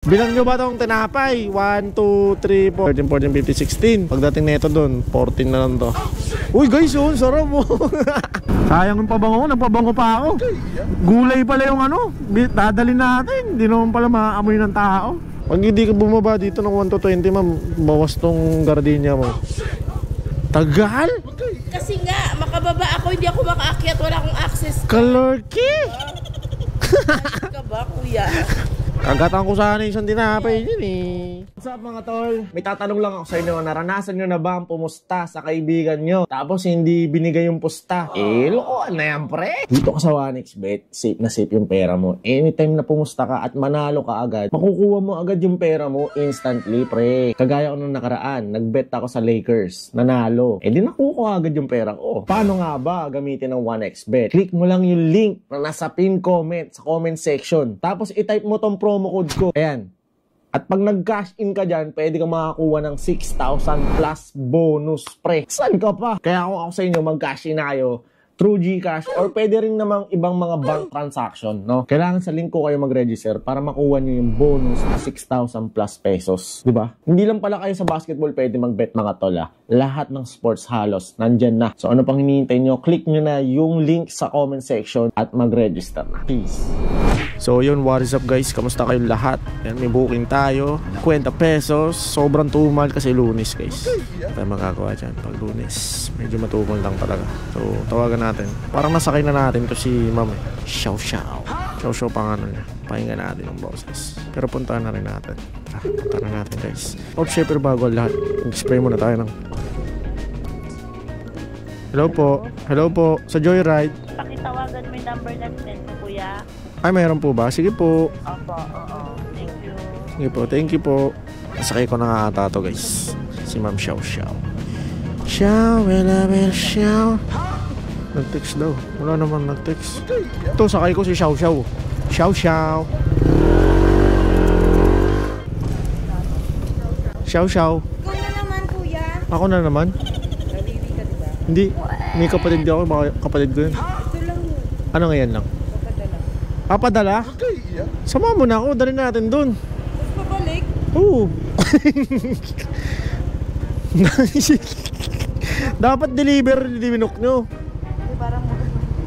Bilang nyo ba itong tinapay? 1, 2, 3, 4 13, 14, 15, 16. Pagdating na ito doon, 14 na lang to. Uy guys, yun, sarap mo. Sayang yung pabango, nagpabango pa ako. Gulay pala yung ano, dadalhin natin. Hindi naman pala maaamoy ng tao. Pag hindi ka bumaba dito ng 1 to 20, ma'am, bawas tong gardenia mo. Tagal? Kasi nga, makababa ako, hindi ako makaakyat, wala akong access. Kalorki! Ayos ka ba, kuya? Kagatan ko sana isang tinapay yun eh. What's up mga tol? May tatanong lang ako sa inyo. Naranasan nyo na ba ang pumusta sa kaibigan nyo? Tapos hindi binigay yung pusta? Lokohan na yan pre. Dito ka sa 1xBet, safe na safe yung pera mo. Anytime na pumusta ka at manalo ka agad, makukuha mo agad yung pera mo instantly pre. Kagaya ko nung nakaraan, nagbet ako sa Lakers, nanalo. Di nakukuha agad yung pera ko. Paano nga ba gamitin ng 1xBet? Click mo lang yung link na nasa pin comment sa comment section. Tapos i-type mo tong promo code ko. Ayan. At pag nag-cash in ka dyan, pwede ka makakuha ng 6,000 plus bonus pre. Saan ka pa? Kaya kung ako sa inyo, mag-cash in na kayo through GCash or pwede rin namang ibang mga bank transaction, no? Kailangan sa link ko kayo mag-register para makuha nyo yung bonus na 6,000 plus pesos. Diba? Hindi lang pala kayo sa basketball pwede mag-bet mga tola. Lahat ng sports halos nandyan na. So ano pang hinihintay nyo? Click nyo na yung link sa comment section at mag-register na. Peace! So yun, what is up guys? Kamusta kayong lahat? Yan, may booking tayo. 50 pesos. Sobrang tumal kasi Lunes guys. Tayo magagawa dyan pag Lunes. Medyo matumal lang talaga. So tawagan natin. Parang nasakay na natin to si ma'am eh. Xiao Xiao. Xiao Xiao pangalan niya. Pahinga natin yung boses. Pero puntahan na rin natin. Puntahan na natin guys. Syempre bago ang lahat, mag-spray muna tayo ng... Hello po. Hello po. Sa Joyride. Pakitawagan mo yung number na send ko, kuya. Ay, mayroon po ba? Sige po. Opo, oo. Thank you. Sige po, thank you po. Nasakay ko na nga ata to guys. Si Ma'am Xiao Xiao. Xiao, Bella Xiao. Nag-text daw. Wala naman nag-text. Ito, sakay ko si Xiao Xiao. Xiao Xiao. Xiao Xiao. Ikaw na naman, kuya. Ako na naman? Naliwi ka, diba? Hindi. May kapatid di ako. Baka kapatid ko yun. Ito lang yun. Ano ngayon lang? Papadala. Papadala? Sama mo na ako. Dali natin dun. Tapos pabalik? Oo. Dapat deliver dinok nyo. Parang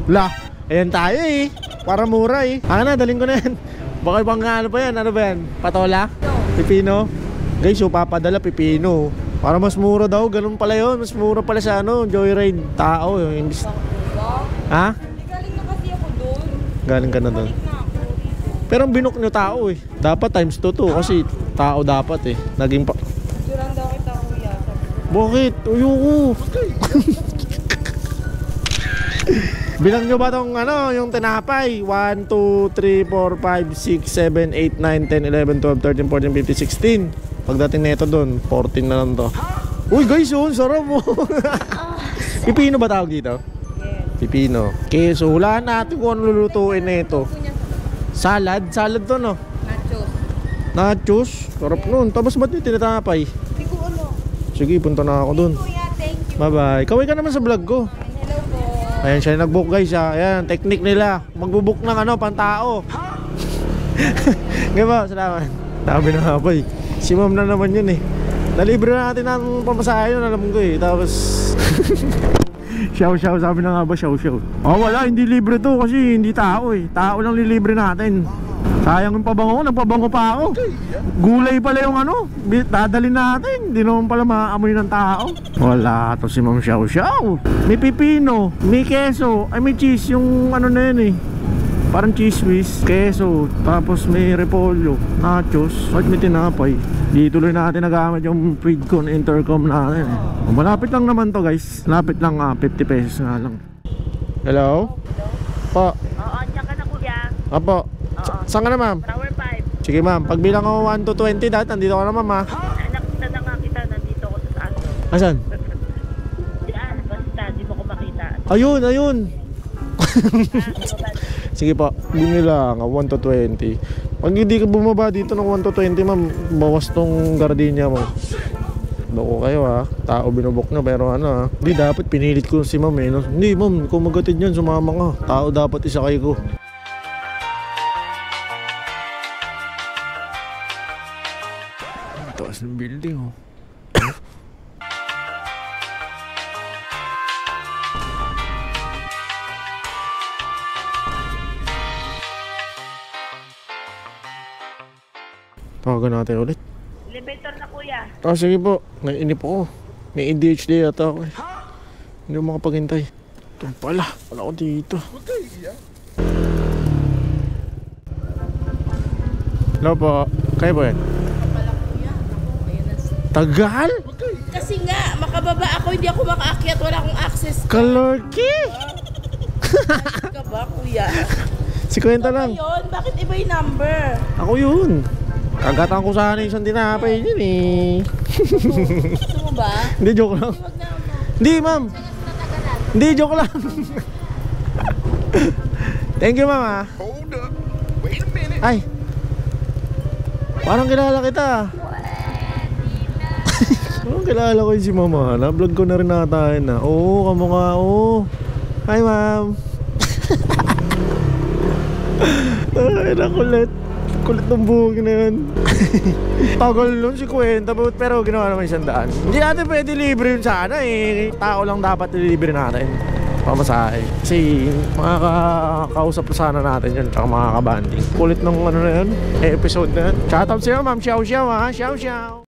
La, ayan tayo eh. Para mura eh. Na, daling ko na yan. Baka ibang ano pa yan? Ano ba yan? Patola? Pipino? Guys, so papadala pipino. Para mas mura daw. Ganun pala yun. Mas mura pala sa ano, Joyride. Tao yung imbis. Ha? galing na kasi ako doon. Galing ka na doon. Pero ang binok nyo tao eh. Dapat times 2 to. Kasi tao dapat eh. Naging pa... Durang daw kita, kuya. Bakit? Uyoko. Bilang nyo ba itong ano, yung tinapay? 1, 2, 3, 4, 5, 6, 7, 8, 9, 10, 11, 12, 13, 14, 15, 16. Pagdating na ito doon, 14 na lang to. Uy guys, yun, sarap mo. Pipino ba tawag dito? Yes. Pipino. Okay, so hulaan natin kung ano lulutuin na ito. Salad? Salad to no? Nachos. Nachos? Sarap nun. Tapos ba't yung tinatapay? Hindi ko ano. Sige, punta na ako dun. Kuya, thank you. Bye bye. Kaway ka naman sa vlog ko. Hello po. Ayan siya nag-book guys ha. Ayan, technique nila. Magbubook ng ano, pantao. Ngayon ba? Salamat. Sabi na nga boy. Si ma'am na naman yun eh. Nalibre na natin ang pamasahe yun, alam ko eh. Tapos Xiao Xiao, sabi na nga ba Xiao Xiao. Oh wala, hindi libre to kasi hindi tao eh. Tao lang lilibre natin. Sayang yung pabango, nagpabango pa ako. Gulay pala yung ano, dadalhin natin. Hindi naman pala maaamoy ng tao. Wala to si Ma'am Xiao Xiao. May pipino, may keso, ay may cheese yung ano na yun eh. Parang cheese whiz, keso, tapos may repolyo, nachos, at may tinapay. Di tuloy natin nagamit yung Freedcon intercom natin eh. Malapit lang naman to guys. Malapit lang 50 pesos nga lang. Hello? Po. Oo, andiyan ka na, kuya. Apo. Saan ka na ma'am? Tower 5. Sige ma'am, pagbilang ako 1 to 20 dahil nandito ka na ma'am ha. Nakita na nga kita, nandito ako sa ano. Asan? Diyan, basta, di mo ko makita. Ayun, ayun. Sige po, bumila nga 1 to 20. Pag hindi ka bumaba dito ng 1 to 20 ma'am, bawas tong gardenia mo. Loko kayo ha, tao binubok na pero ano ha. Hindi dapat pinilit ko si ma'am eh no? Hindi ma'am, kung magatid yan sumama ka. Tao dapat isakay ko. Taas ng building, oh. Tawagan natin ulit. Elevator na kuya. Sige po. Naiinip ako. May ADHD yata ako eh. Hindi mo makapaghintay. Ito pala. Wala ko dito. Hello po. Kayo po yan? Pala kuya. Ako, ayan na. Tagal? Kasi nga, makababa ako, hindi ako makaakyat. Wala akong access. Kalorki! Ayos ka ba kuya? Si Kwenta Ito ba lang. yun? Bakit iba yung number? Ako yun. Kagatan ko sana isang tinapay yun eh. Gusto mo ba? Hindi, joke lang. Huwag na mo. Hindi, ma'am. Hindi, joke lang. Thank you, ma'am, ah. Hold up. Wait a minute. Ay. Parang kilala kita. Parang kilala ko yun si mama. Na-vlog ko na rin nata yun, ah. Oo, kamukha, oo. Hi, ma'am. Ay, nakulit. Kulit ng buhok na yun. Tagal nun si Kwenta, pero ginawa naman 100. Hindi natin pwede libre yun sana eh. Tao lang dapat libre natin. Pamasahe. Kasi makakausap sana natin yun. Tsaka makakabanding. Kulit ng ano na yun, episode na yun. Shout out sa'yo, ma'am. Xiao xiao, ha. Xiao xiao.